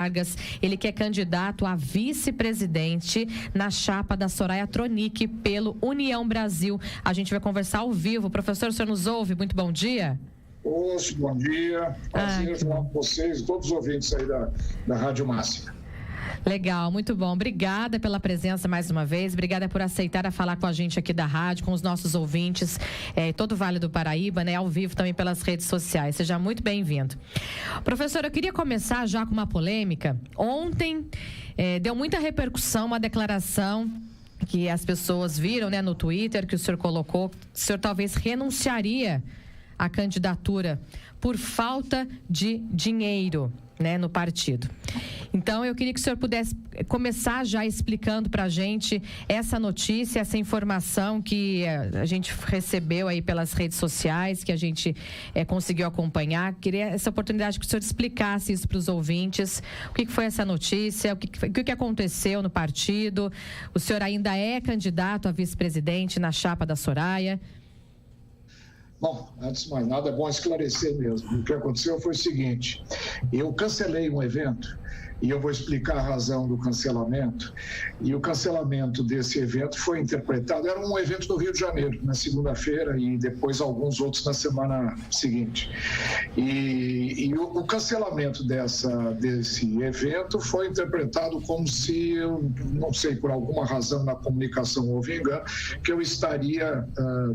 Vargas, ele que é candidato a vice-presidente na chapa da Soraya Tronic pelo União Brasil. A gente vai conversar ao vivo. Professor, o senhor nos ouve? Muito bom dia. Ouço, bom dia. Prazer falar com vocês, todos os ouvintes aí da Rádio Máxima. Legal, muito bom. Obrigada pela presença mais uma vez. Obrigada por aceitar a falar com a gente aqui da rádio, com os nossos ouvintes, todo o Vale do Paraíba, né? Ao vivo também pelas redes sociais. Seja muito bem-vindo. Professor, eu queria começar já com uma polêmica. Ontem deu muita repercussão uma declaração que as pessoas viram, né, no Twitter, que o senhor colocou. O senhor talvez renunciaria à candidatura por falta de dinheiro, né, no partido. Então, eu queria que o senhor pudesse começar já explicando para a gente essa notícia, essa informação que a gente recebeu aí pelas redes sociais, que a gente conseguiu acompanhar. Queria essa oportunidade que o senhor explicasse isso para os ouvintes. O que foi essa notícia, o que aconteceu no partido. O senhor ainda é candidato a vice-presidente na chapa da Soraya. Bom, antes de mais nada, é bom esclarecer mesmo. O que aconteceu foi o seguinte: eu cancelei um evento e eu vou explicar a razão do cancelamento. E o cancelamento desse evento foi interpretado, era um evento no Rio de Janeiro, na segunda-feira, e depois alguns outros na semana seguinte. E o cancelamento desse evento foi interpretado como se, eu não sei, por alguma razão na comunicação houve engano, que eu estaria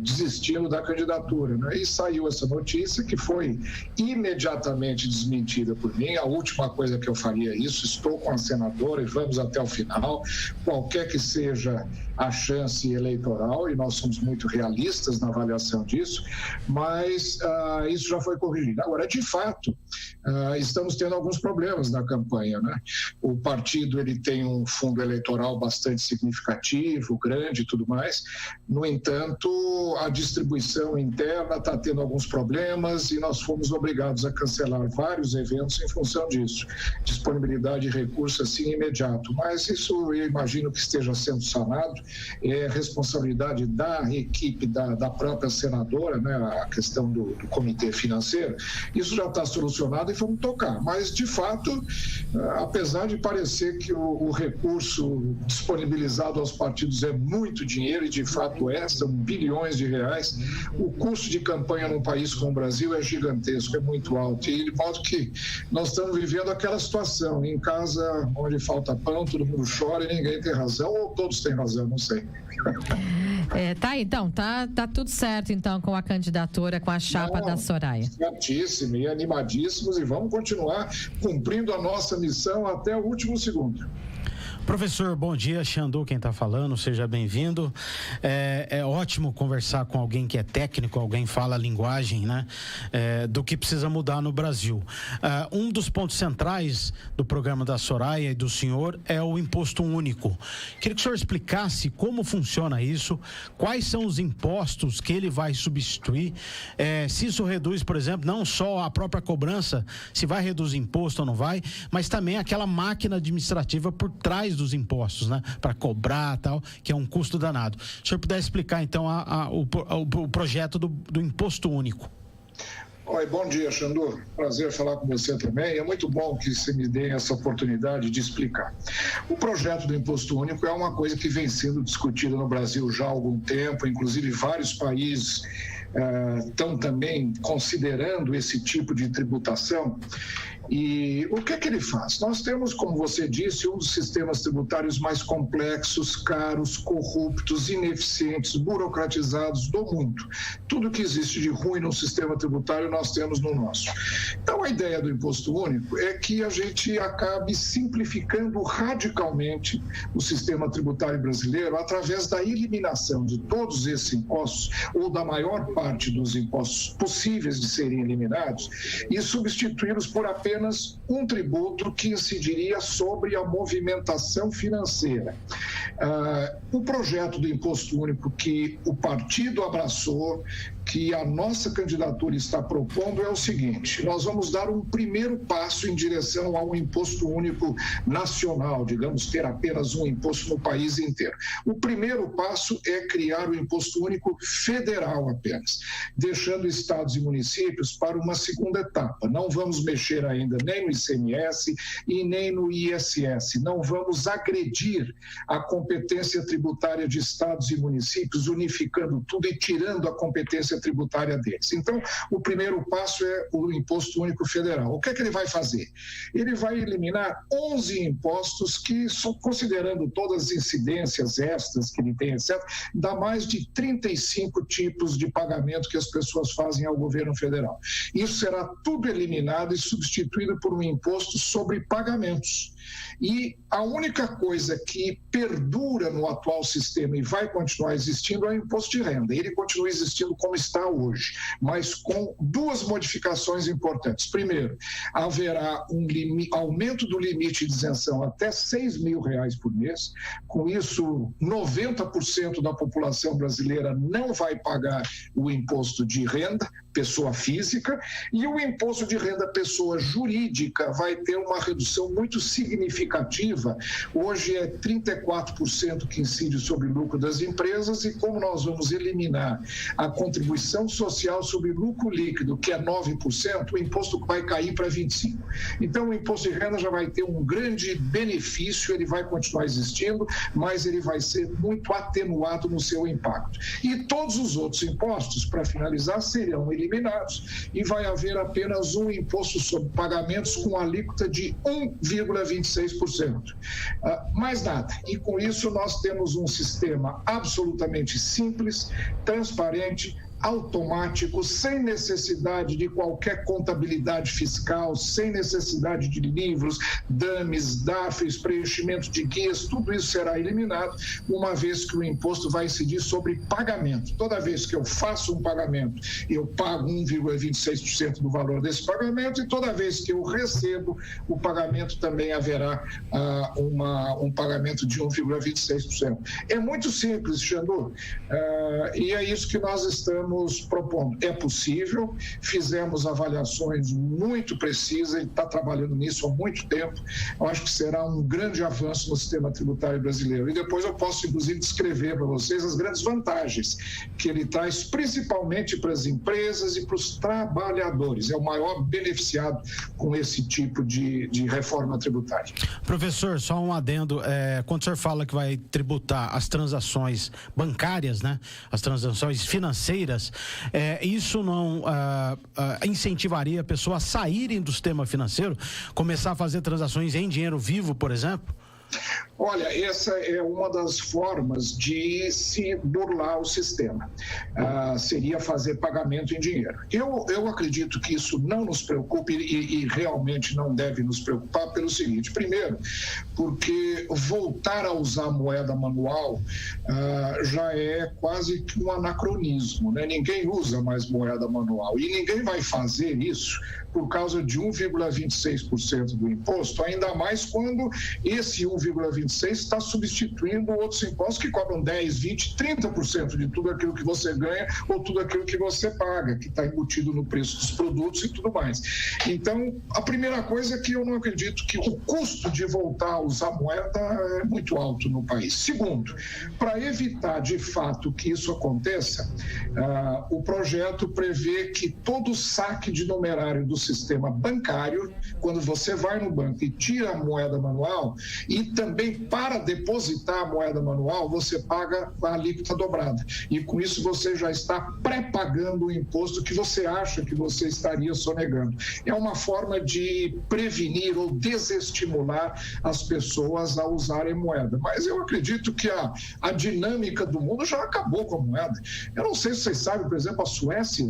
desistindo da candidatura, né? E saiu essa notícia que foi imediatamente desmentida por mim. A última coisa que eu faria é isso. Estou com a senadora e vamos até o final, qualquer que seja a chance eleitoral, e nós somos muito realistas na avaliação disso, mas isso já foi corrigido. Agora, de fato, estamos tendo alguns problemas na campanha, né? O partido ele tem um fundo eleitoral bastante significativo, grande e tudo mais. No entanto, a distribuição interna está tendo alguns problemas e nós fomos obrigados a cancelar vários eventos em função disso. Disponibilidade de recurso assim imediato, mas isso eu imagino que esteja sendo sanado. É responsabilidade da equipe da própria senadora, né, a questão do comitê financeiro. Isso já está solucionado e vamos tocar, mas de fato, apesar de parecer que o recurso disponibilizado aos partidos é muito dinheiro, e de fato são bilhões de reais, o custo de campanha num país como o Brasil é gigantesco, é muito alto, e de modo que nós estamos vivendo aquela situação: em casa onde falta pão, todo mundo chora e ninguém tem razão, ou todos têm razão, não sei. Tá tudo certo então com a candidatura, com a chapa da Soraya. Certíssimo e animadíssimos, e vamos continuar cumprindo a nossa missão até o último segundo. Professor, bom dia, Xandu quem está falando, seja bem-vindo. É ótimo conversar com alguém que é técnico, alguém fala a linguagem, né, do que precisa mudar no Brasil. Um dos pontos centrais do programa da Soraya e do senhor é o imposto único. Queria que o senhor explicasse como funciona isso, quais são os impostos que ele vai substituir, se isso reduz, por exemplo, não só a própria cobrança, se vai reduzir imposto ou não vai, mas também aquela máquina administrativa por trás dos impostos, né? Para cobrar tal, que é um custo danado. Se o senhor puder explicar, então, o projeto do imposto único. Oi, bom dia, Xandu. Prazer falar com você também. É muito bom que você me dê essa oportunidade de explicar. O projeto do imposto único é uma coisa que vem sendo discutida no Brasil já há algum tempo, inclusive vários países estão também considerando esse tipo de tributação. E o que é que ele faz? Nós temos, como você disse, um dos sistemas tributários mais complexos, caros, corruptos, ineficientes, burocratizados do mundo. Tudo que existe de ruim no sistema tributário nós temos no nosso. Então, a ideia do imposto único é que a gente acabe simplificando radicalmente o sistema tributário brasileiro através da eliminação de todos esses impostos, ou da maior parte dos impostos possíveis de serem eliminados, e substituí-los por apenas um tributo que incidiria sobre a movimentação financeira. O projeto do imposto único que o partido abraçou, que a nossa candidatura está propondo é o seguinte: nós vamos dar um primeiro passo em direção a um imposto único nacional, digamos, ter apenas um imposto no país inteiro. O primeiro passo é criar o imposto único federal apenas, deixando estados e municípios para uma segunda etapa. Não vamos mexer ainda nem no ICMS e nem no ISS. Não vamos agredir a competência tributária de estados e municípios, unificando tudo e tirando a competência tributária deles. Então, o primeiro passo é o Imposto Único Federal. O que é que ele vai fazer? Ele vai eliminar 11 impostos que, considerando todas as incidências extras que ele tem, etc., dá mais de 35 tipos de pagamento que as pessoas fazem ao governo federal. Isso será tudo eliminado e substituído por um imposto sobre pagamentos. E a única coisa que perdura no atual sistema e vai continuar existindo é o imposto de renda. Ele continua existindo como está hoje, mas com duas modificações importantes. Primeiro, haverá um aumento do limite de isenção até R$6.000 por mês. Com isso, 90% da população brasileira não vai pagar o imposto de renda, pessoa física, e o imposto de renda pessoa jurídica vai ter uma redução muito significativa. Hoje é 34% que incide sobre o lucro das empresas, e como nós vamos eliminar a contribuição social sobre lucro líquido, que é 9%, o imposto vai cair para 25%. Então, o imposto de renda já vai ter um grande benefício, ele vai continuar existindo, mas ele vai ser muito atenuado no seu impacto. E todos os outros impostos, para finalizar, serão eliminados e vai haver apenas um imposto sobre pagamentos com alíquota de 1,26%. Mais nada. E com isso nós temos um sistema absolutamente simples, transparente, automático, sem necessidade de qualquer contabilidade fiscal, sem necessidade de livros, DAMEs, DAFES, preenchimento de guias, tudo isso será eliminado, uma vez que o imposto vai incidir sobre pagamento. Toda vez que eu faço um pagamento, eu pago 1,26% do valor desse pagamento, e toda vez que eu recebo o pagamento, também haverá um pagamento de 1,26%. É muito simples, Xandu, e é isso que nós estamos propondo. É possível, fizemos avaliações muito precisas e está trabalhando nisso há muito tempo. Eu acho que será um grande avanço no sistema tributário brasileiro. E depois eu posso, inclusive, descrever para vocês as grandes vantagens que ele traz, principalmente para as empresas e para os trabalhadores. É o maior beneficiado com esse tipo de reforma tributária. Professor, só um adendo. Quando o senhor fala que vai tributar as transações bancárias, né, as transações financeiras, isso não incentivaria a pessoa a saírem do sistema financeiro, começar a fazer transações em dinheiro vivo, por exemplo? Olha, essa é uma das formas de se burlar o sistema. Seria fazer pagamento em dinheiro. Eu acredito que isso não nos preocupe e realmente não deve nos preocupar pelo seguinte: primeiro, porque voltar a usar moeda manual já é quase que um anacronismo, né? Ninguém usa mais moeda manual e ninguém vai fazer isso por causa de 1,26% do imposto, ainda mais quando esse 1,26% está substituindo outros impostos que cobram 10, 20, 30% de tudo aquilo que você ganha ou tudo aquilo que você paga, que está embutido no preço dos produtos e tudo mais. Então, a primeira coisa é que eu não acredito que o custo de voltar a usar moeda é muito alto no país. Segundo, para evitar de fato que isso aconteça, o projeto prevê que todo saque de numerário do sistema bancário, quando você vai no banco e tira a moeda manual, e também para depositar a moeda manual, você paga a alíquota dobrada. E com isso você já está pré-pagando o imposto que você acha que você estaria sonegando. É uma forma de prevenir ou desestimular as pessoas a usarem moeda. Mas eu acredito que a dinâmica do mundo já acabou com a moeda. Eu não sei se vocês sabem, por exemplo, a Suécia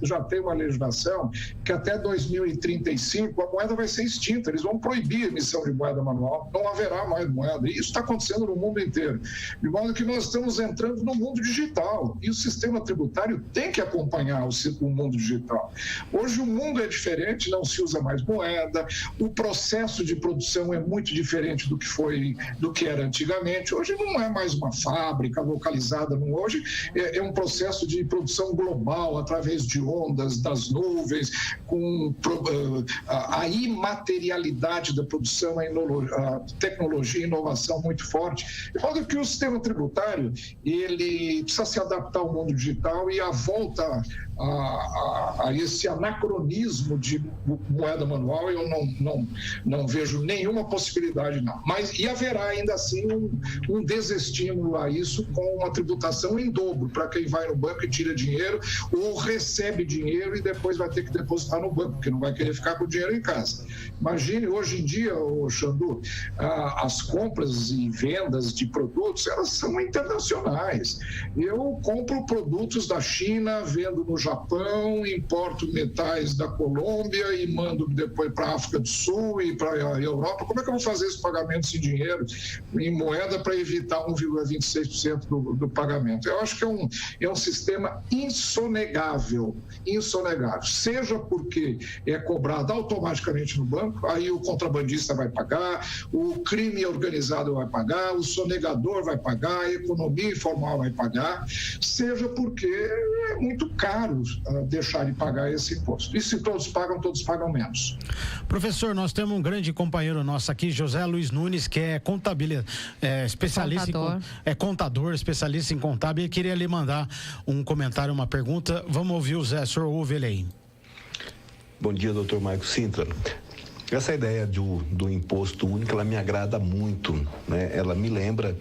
já tem uma legislação que até 2020 2035 a moeda vai ser extinta, eles vão proibir a emissão de moeda manual, não haverá mais moeda, e isso está acontecendo no mundo inteiro, de modo que nós estamos entrando no mundo digital, e o sistema tributário tem que acompanhar o mundo digital. Hoje o mundo é diferente, não se usa mais moeda, o processo de produção é muito diferente do que era antigamente, hoje não é mais uma fábrica localizada, hoje é um processo de produção global, através de ondas, das nuvens, com a imaterialidade da produção, a tecnologia e inovação muito forte. De modo que o sistema tributário, ele precisa se adaptar ao mundo digital, e a volta a esse anacronismo de moeda manual, eu não vejo nenhuma possibilidade, não. E haverá ainda assim um desestímulo a isso, com uma tributação em dobro para quem vai no banco e tira dinheiro ou recebe dinheiro e depois vai ter que depositar no banco, porque não vai querer ficar com o dinheiro em casa. Imagine, hoje em dia, Xandu, as compras e vendas de produtos, elas são internacionais. Eu compro produtos da China, vendo no Japão, importo metais da Colômbia e mando depois para a África do Sul e para a Europa. Como é que eu vou fazer esse pagamento em dinheiro, em moeda, para evitar 1,26% do pagamento? Eu acho que é um sistema insonegável, seja porque é cobrado automaticamente no banco, aí o contrabandista vai pagar, o crime organizado vai pagar, o sonegador vai pagar, a economia informal vai pagar, seja porque é muito caro deixar de pagar esse imposto. E se todos pagam menos. Professor, nós temos um grande companheiro nosso aqui, José Luiz Nunes, que é especialista contador, especialista em contábil, e queria lhe mandar um comentário, uma pergunta. Vamos ouvir o Zé, o senhor ouve ele aí. Bom dia, doutor Marco Sintra. Essa ideia do imposto único, ela me agrada muito, né? Ela me lembra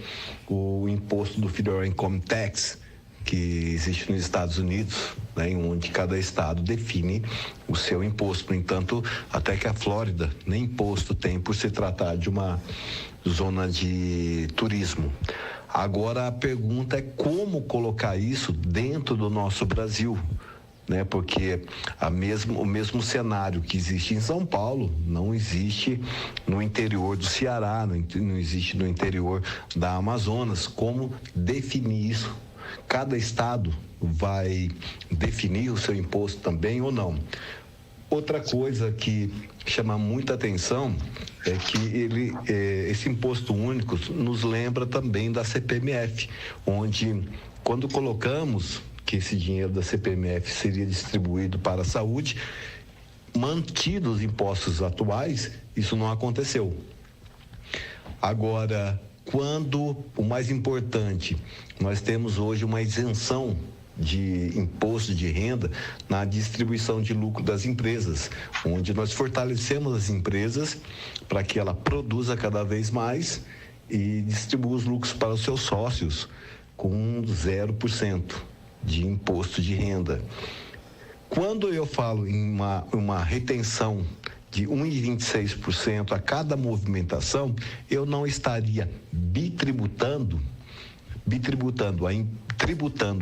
o imposto do Federal Income Tax, que existe nos Estados Unidos, né, onde cada estado define o seu imposto. No entanto, até que a Flórida nem imposto tem, por se tratar de uma zona de turismo. Agora a pergunta é como colocar isso dentro do nosso Brasil, né? Porque o mesmo cenário que existe em São Paulo não existe no interior do Ceará, não existe no interior da Amazonas. Como definir isso? Cada estado vai definir o seu imposto também ou não? Outra coisa que chama muita atenção é que esse imposto único nos lembra também da CPMF, onde, quando colocamos que esse dinheiro da CPMF seria distribuído para a saúde, mantidos os impostos atuais, isso não aconteceu. Agora, quando, o mais importante, nós temos hoje uma isenção de imposto de renda na distribuição de lucro das empresas, onde nós fortalecemos as empresas para que ela produza cada vez mais e distribua os lucros para os seus sócios com 0% de imposto de renda. Quando eu falo em uma retenção de 1,26% a cada movimentação, eu não estaria tributando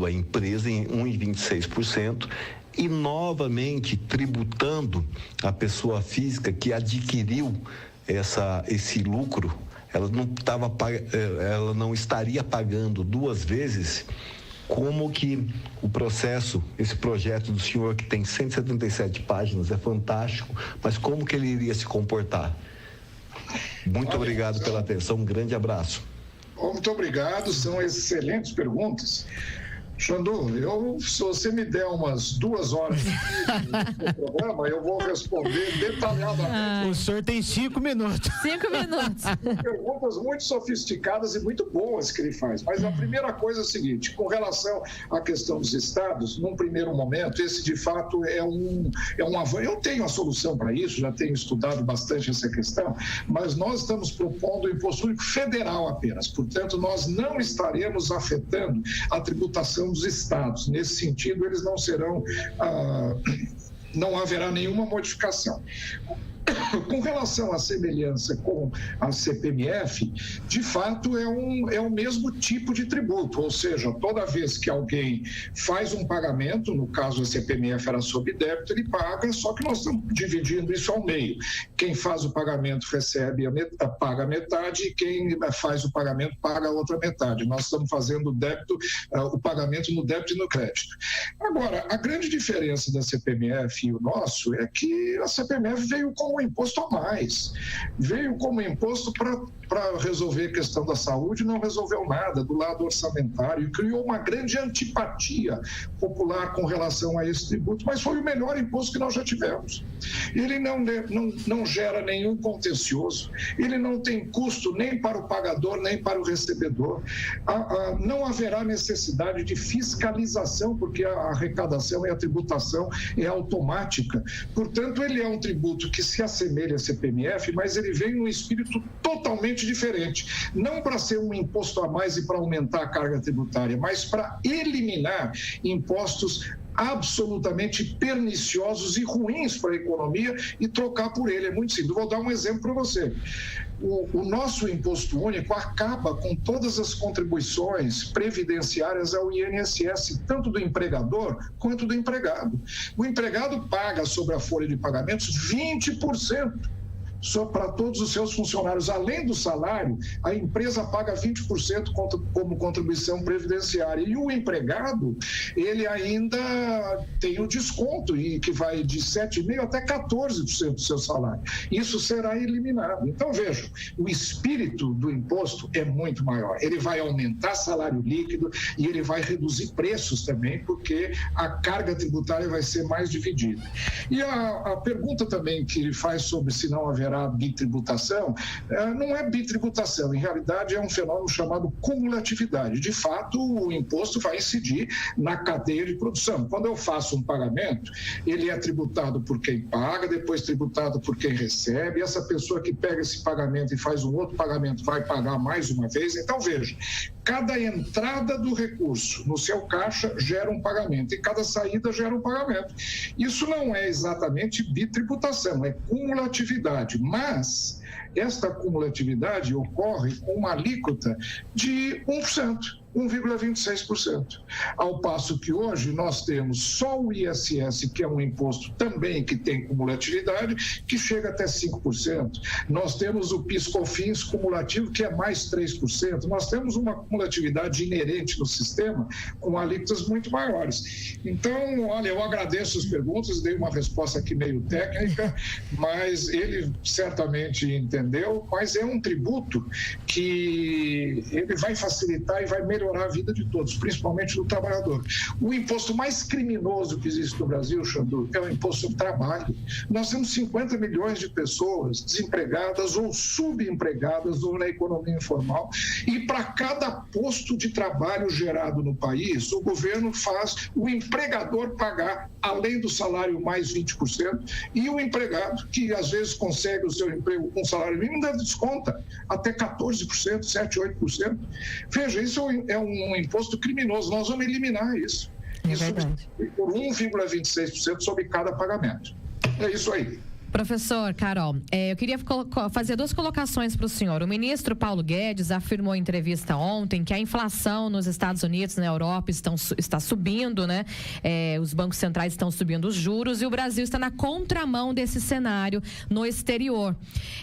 a empresa em 1,26% e novamente tributando a pessoa física que adquiriu esse lucro. Ela não estaria pagando duas vezes. Como que esse projeto do senhor, que tem 177 páginas, é fantástico, mas como que ele iria se comportar? Muito obrigado pela atenção, um grande abraço. Muito obrigado, são excelentes perguntas. Xandu, se você me der umas 2 horas no programa, eu vou responder detalhadamente. O senhor tem 5 minutos. 5 minutos. Tem perguntas muito sofisticadas e muito boas que ele faz. Mas a primeira coisa é o seguinte: com relação à questão dos estados, num primeiro momento, esse de fato é um avanço. Eu tenho a solução para isso, já tenho estudado bastante essa questão, mas nós estamos propondo o imposto único federal apenas. Portanto, nós não estaremos afetando a tributação dos estados. Nesse sentido, eles não serão, não haverá nenhuma modificação. Com relação à semelhança com a CPMF, de fato é o mesmo tipo de tributo, ou seja, toda vez que alguém faz um pagamento, no caso a CPMF era sob débito, ele paga, só que nós estamos dividindo isso ao meio. Quem faz o pagamento paga metade e quem faz o pagamento paga a outra metade. Nós estamos fazendo o pagamento no débito e no crédito. Agora, a grande diferença da CPMF e o nosso é que a CPMF veio como um imposto a mais, veio como imposto para resolver a questão da saúde, não resolveu nada do lado orçamentário e criou uma grande antipatia popular com relação a esse tributo, mas foi o melhor imposto que nós já tivemos. Ele não gera nenhum contencioso, ele não tem custo nem para o pagador, nem para o recebedor. Não haverá necessidade de fiscalização, porque a arrecadação e a tributação é automática. Portanto, ele é um tributo que se assemelha à CPMF, mas ele vem num espírito totalmente diferente. Não para ser um imposto a mais e para aumentar a carga tributária, mas para eliminar impostos absolutamente perniciosos e ruins para a economia e trocar por ele. É muito simples. Vou dar um exemplo para você. O nosso imposto único acaba com todas as contribuições previdenciárias ao INSS, tanto do empregador quanto do empregado. O empregado paga sobre a folha de pagamentos 20%. Só para todos os seus funcionários, além do salário, a empresa paga 20% como contribuição previdenciária. E o empregado, ele ainda tem o desconto, que vai de 7,5% até 14% do seu salário. Isso será eliminado. Então, vejam, o espírito do imposto é muito maior. Ele vai aumentar salário líquido e ele vai reduzir preços também, porque a carga tributária vai ser mais dividida. E a pergunta também que ele faz sobre se não haverá bitributação, não é bitributação, em realidade é um fenômeno chamado cumulatividade. De fato, o imposto vai incidir na cadeia de produção. Quando eu faço um pagamento, ele é tributado por quem paga, depois tributado por quem recebe, essa pessoa que pega esse pagamento e faz um outro pagamento vai pagar mais uma vez. Então, veja, cada entrada do recurso no seu caixa gera um pagamento e cada saída gera um pagamento. Isso não é exatamente bitributação, é cumulatividade, mas esta cumulatividade ocorre com uma alíquota de 1%. 1,26%. Ao passo que hoje nós temos só o ISS, que é um imposto também que tem cumulatividade, que chega até 5%. Nós temos o PIS/COFINS cumulativo, que é mais 3%. Nós temos uma cumulatividade inerente no sistema com alíquotas muito maiores. Então, olha, eu agradeço as perguntas, dei uma resposta aqui meio técnica, mas ele certamente entendeu, mas é um tributo que ele vai facilitar e vai melhorar a vida de todos, principalmente do trabalhador. O imposto mais criminoso que existe no Brasil, Xandu, é o imposto sobre trabalho. Nós temos 50 milhões de pessoas desempregadas ou subempregadas ou na economia informal, e para cada posto de trabalho gerado no país, o governo faz o empregador pagar, além do salário, mais 20%, e o empregado, que às vezes consegue o seu emprego com salário mínimo, ainda desconta até 14%, 7%, 8%. Veja, isso é um imposto criminoso. Nós vamos eliminar isso. Isso por 1,26% sobre cada pagamento. É isso aí. Professor Carol, eu queria fazer duas colocações para o senhor. O ministro Paulo Guedes afirmou em entrevista ontem que a inflação nos Estados Unidos, na Europa, está subindo, né? Os bancos centrais estão subindo os juros e o Brasil está na contramão desse cenário no exterior.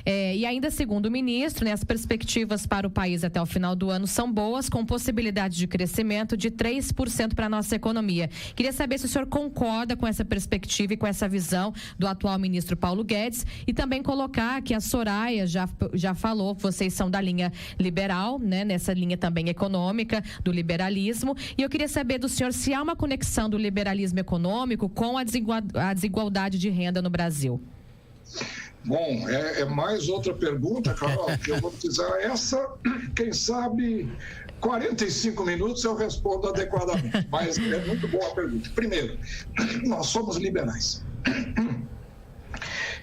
E ainda, segundo o ministro, né, as perspectivas para o país até o final do ano são boas, com possibilidade de crescimento de 3% para a nossa economia. Queria saber se o senhor concorda com essa perspectiva e com essa visão do atual ministro Paulo Guedes, e também colocar que a Soraya já falou que vocês são da linha liberal, né, nessa linha também econômica do liberalismo, e eu queria saber do senhor se há uma conexão do liberalismo econômico com a desigualdade de renda no Brasil. Bom, é mais outra pergunta, Carol, que eu vou precisar. Essa, quem sabe, 45 minutos eu respondo adequadamente, mas é muito boa a pergunta. Primeiro, nós somos liberais.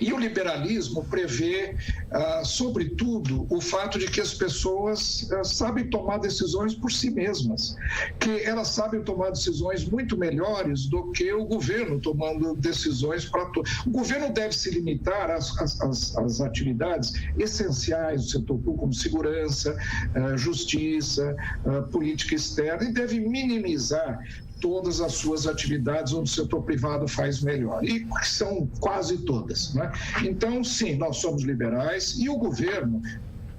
E o liberalismo prevê, sobretudo, o fato de que as pessoas sabem tomar decisões por si mesmas, que elas sabem tomar decisões muito melhores do que o governo tomando decisões para todos. O governo deve se limitar às atividades essenciais do setor público, como segurança, justiça, política externa, e deve minimizar todas as suas atividades onde o setor privado faz melhor, e são quase todas, né? Então, sim, nós somos liberais e o governo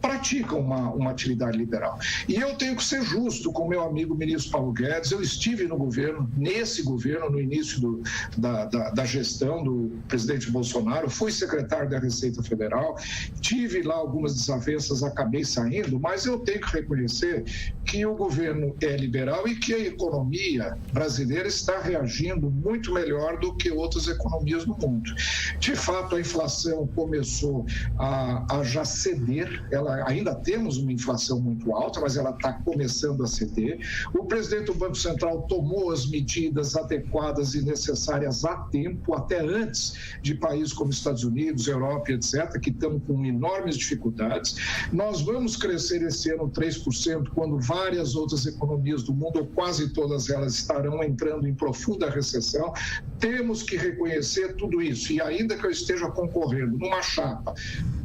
pratica uma atividade liberal. E eu tenho que ser justo com o meu amigo ministro Paulo Guedes. Eu estive no governo, nesse governo, no início da gestão do presidente Bolsonaro, fui secretário da Receita Federal, tive lá algumas desavenças, acabei saindo, mas eu tenho que reconhecer que o governo é liberal e que a economia brasileira está reagindo muito melhor do que outras economias do mundo. De fato, a inflação começou a já ceder, ainda temos uma inflação muito alta, mas ela está começando a ceder. O presidente do Banco Central tomou as medidas adequadas e necessárias a tempo, até antes de países como Estados Unidos, Europa, etc., que estão com enormes dificuldades. Nós vamos crescer esse ano 3%, quando várias outras economias do mundo, ou quase todas elas, estarão entrando em profunda recessão. Temos que reconhecer tudo isso. E ainda que eu esteja concorrendo numa chapa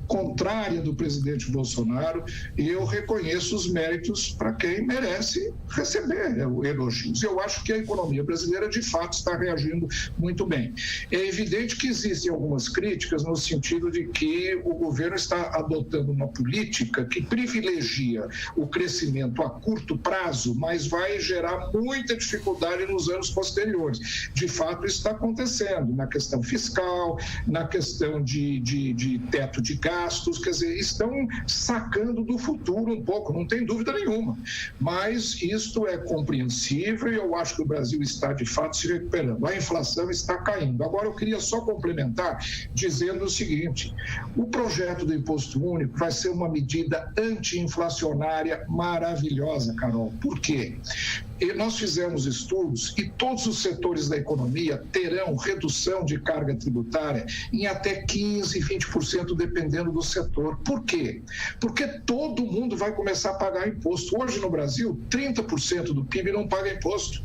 contrária do presidente Bolsonaro, e eu reconheço os méritos para quem merece receber elogios. Eu acho que a economia brasileira, de fato, está reagindo muito bem. É evidente que existem algumas críticas no sentido de que o governo está adotando uma política que privilegia o crescimento a curto prazo, mas vai gerar muita dificuldade nos anos posteriores. De fato, isso está acontecendo na questão fiscal, na questão de teto de gastos, quer dizer, estão sacando do futuro um pouco, não tem dúvida nenhuma. Mas isto é compreensível e eu acho que o Brasil está, de fato, se recuperando. A inflação está caindo. Agora, eu queria só complementar dizendo o seguinte: o projeto do Imposto Único vai ser uma medida anti-inflacionária maravilhosa, Carol. Por quê? Nós fizemos estudos e todos os setores da economia terão redução de carga tributária em até 15%, 20%, dependendo do setor. Por quê? Porque todo mundo vai começar a pagar imposto. Hoje no Brasil, 30% do PIB não paga imposto.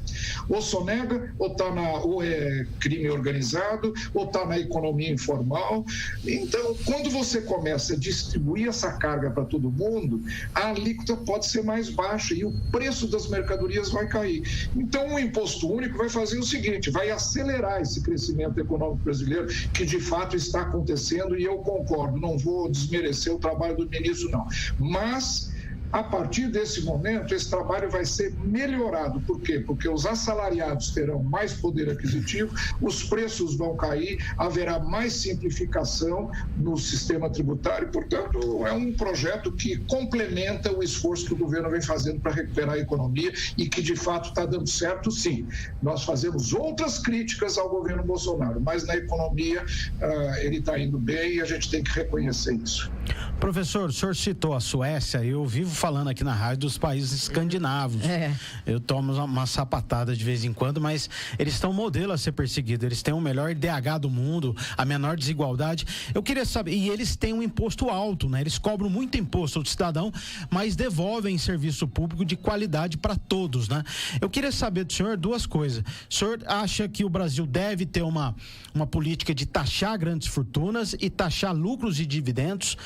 Ou sonega, ou é crime organizado, ou está na economia informal. Então, quando você começa a distribuir essa carga para todo mundo, a alíquota pode ser mais baixa e o preço das mercadorias vai cair. Então, o Imposto Único vai fazer o seguinte: vai acelerar esse crescimento econômico brasileiro, que de fato está acontecendo, e eu concordo, não vou desmerecer o trabalho do ministro, não. Mas, a partir desse momento, esse trabalho vai ser melhorado. Por quê? Porque os assalariados terão mais poder aquisitivo, os preços vão cair, haverá mais simplificação no sistema tributário. Portanto, é um projeto que complementa o esforço que o governo vem fazendo para recuperar a economia e que, de fato, está dando certo, sim. Nós fazemos outras críticas ao governo Bolsonaro, mas na economia ele está indo bem e a gente tem que reconhecer isso. Professor, o senhor citou a Suécia, eu vivo falando aqui na rádio dos países escandinavos. Eu tomo uma sapatada de vez em quando, mas eles estão modelo a ser perseguido, eles têm o melhor IDH do mundo, a menor desigualdade. Eu queria saber, e eles têm um imposto alto, né? Eles cobram muito imposto do cidadão, mas devolvem serviço público de qualidade para todos, né? Eu queria saber do senhor duas coisas. O senhor acha que o Brasil deve ter uma política de taxar grandes fortunas e taxar lucros e dividendos?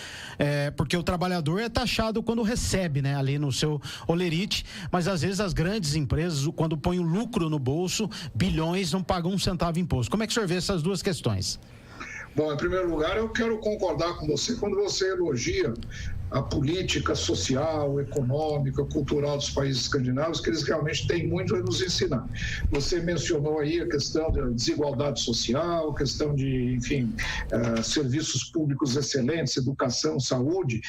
Porque o trabalhador é taxado quando recebe, né, ali no seu olerite, mas às vezes as grandes empresas, quando põem o lucro no bolso, bilhões, não pagam um centavo de imposto. Como é que o senhor vê essas duas questões? Bom, em primeiro lugar, eu quero concordar com você quando você elogia a política social, econômica, cultural dos países escandinavos, que eles realmente têm muito a nos ensinar. Você mencionou aí a questão da desigualdade social, a questão de, enfim, serviços públicos excelentes, educação, saúde.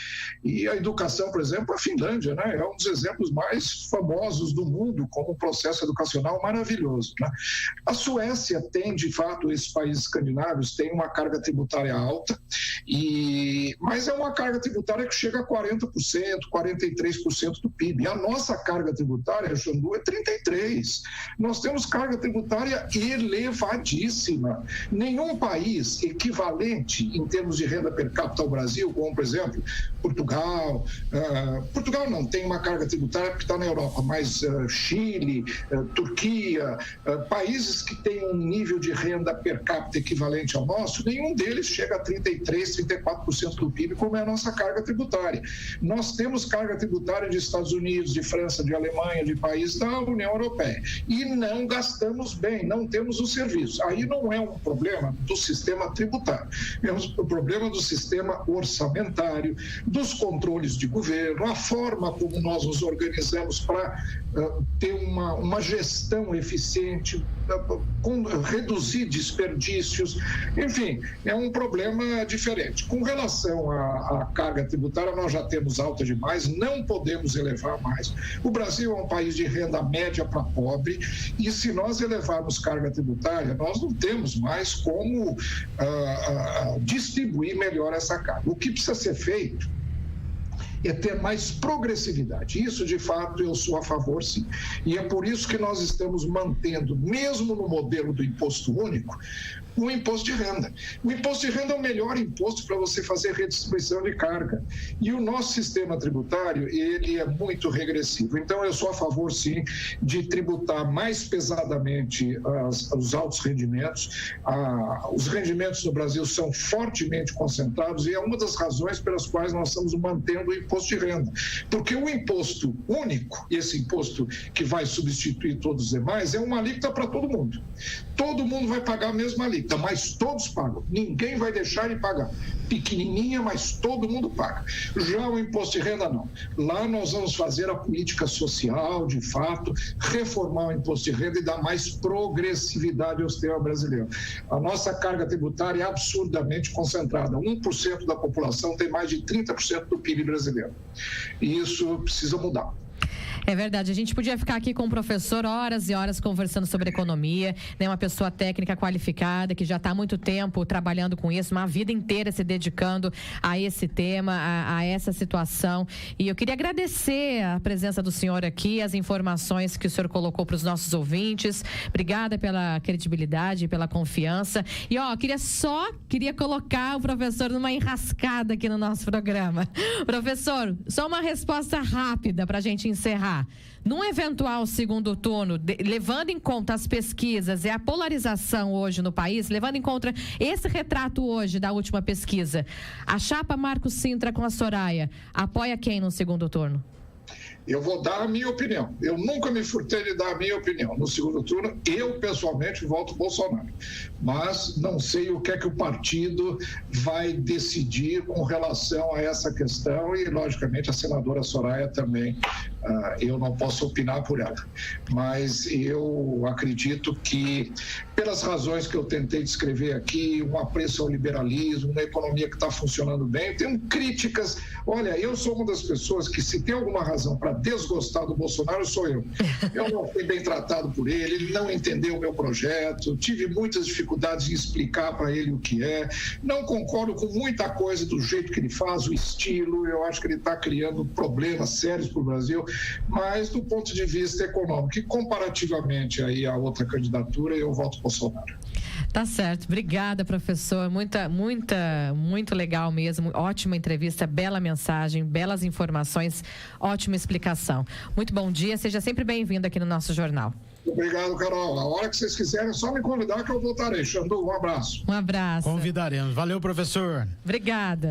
E a educação, por exemplo, a Finlândia, né, é um dos exemplos mais famosos do mundo como um processo educacional maravilhoso, né? A Suécia tem, de fato, esses países escandinavos têm uma carga tributária alta, mas é uma carga tributária que chega chega a 40%, 43% do PIB. A nossa carga tributária, Xandu, é 33%. Nós temos carga tributária elevadíssima. Nenhum país equivalente em termos de renda per capita ao Brasil, como, por exemplo, Portugal. Portugal não tem uma carga tributária porque está na Europa, mas Chile, Turquia, países que têm um nível de renda per capita equivalente ao nosso, nenhum deles chega a 33%, 34% do PIB, como é a nossa carga tributária. Nós temos carga tributária de Estados Unidos, de França, de Alemanha, de países da União Europeia. E não gastamos bem, não temos os serviços. Aí não é um problema do sistema tributário, é um problema do sistema orçamentário, dos controles de governo, a forma como nós nos organizamos para ter uma gestão eficiente, reduzir desperdícios, enfim, é um problema diferente. Com relação à carga tributária, nós já temos alta demais, não podemos elevar mais. O Brasil é um país de renda média para pobre e se nós elevarmos carga tributária, nós não temos mais como distribuir melhor essa carga. O que precisa ser feito é ter mais progressividade. Isso, de fato, eu sou a favor, sim. E é por isso que nós estamos mantendo, mesmo no modelo do imposto único, o imposto de renda. O imposto de renda é o melhor imposto para você fazer redistribuição de carga. E o nosso sistema tributário, ele é muito regressivo. Então, eu sou a favor, sim, de tributar mais pesadamente os altos rendimentos. Os rendimentos no Brasil são fortemente concentrados e é uma das razões pelas quais nós estamos mantendo o imposto de renda. Porque o imposto único, esse imposto que vai substituir todos os demais, é uma alíquota para todo mundo. Todo mundo vai pagar a mesma alíquota, mas todos pagam. Ninguém vai deixar de pagar. Pequenininha, mas todo mundo paga. Já o imposto de renda, não. Lá nós vamos fazer a política social, de fato, reformar o imposto de renda e dar mais progressividade ao sistema brasileiro. A nossa carga tributária é absurdamente concentrada. 1% da população tem mais de 30% do PIB brasileiro. E isso precisa mudar. É verdade, a gente podia ficar aqui com o professor horas e horas conversando sobre economia, né? Uma pessoa técnica qualificada que já está há muito tempo trabalhando com isso, uma vida inteira se dedicando a esse tema, a essa situação. E eu queria agradecer a presença do senhor aqui, as informações que o senhor colocou para os nossos ouvintes. Obrigada pela credibilidade, pela confiança. E queria colocar o professor numa enrascada aqui no nosso programa. Professor, só uma resposta rápida para a gente encerrar. Num eventual segundo turno, levando em conta as pesquisas e a polarização hoje no país, levando em conta esse retrato hoje da última pesquisa, a chapa Marcos Cintra com a Soraya apoia quem no segundo turno? Eu vou dar a minha opinião. Eu nunca me furtei de dar a minha opinião. No segundo turno, eu pessoalmente voto Bolsonaro. Mas não sei o que é que o partido vai decidir com relação a essa questão e, logicamente, a senadora Soraya também. Eu não posso opinar por ela. Mas eu acredito que, pelas razões que eu tentei descrever aqui, um apreço ao liberalismo, uma economia que está funcionando bem, tem críticas. Olha, eu sou uma das pessoas que, se tem alguma razão para desgostar do Bolsonaro, sou eu. Eu não fui bem tratado por ele não entendeu o meu projeto, tive muitas dificuldades em explicar para ele o que é, não concordo com muita coisa do jeito que ele faz, o estilo, eu acho que ele está criando problemas sérios para o Brasil, mas do ponto de vista econômico e comparativamente aí à outra candidatura, eu voto Bolsonaro. Tá certo, obrigada, professor, muito legal mesmo, ótima entrevista, bela mensagem, belas informações, ótima explicação. Muito bom dia, seja sempre bem-vindo aqui no nosso jornal. Obrigado, Carol. A hora que vocês quiserem, é só me convidar que eu voltarei. Xandu, um abraço. Um abraço. Convidaremos. Valeu, professor. Obrigada.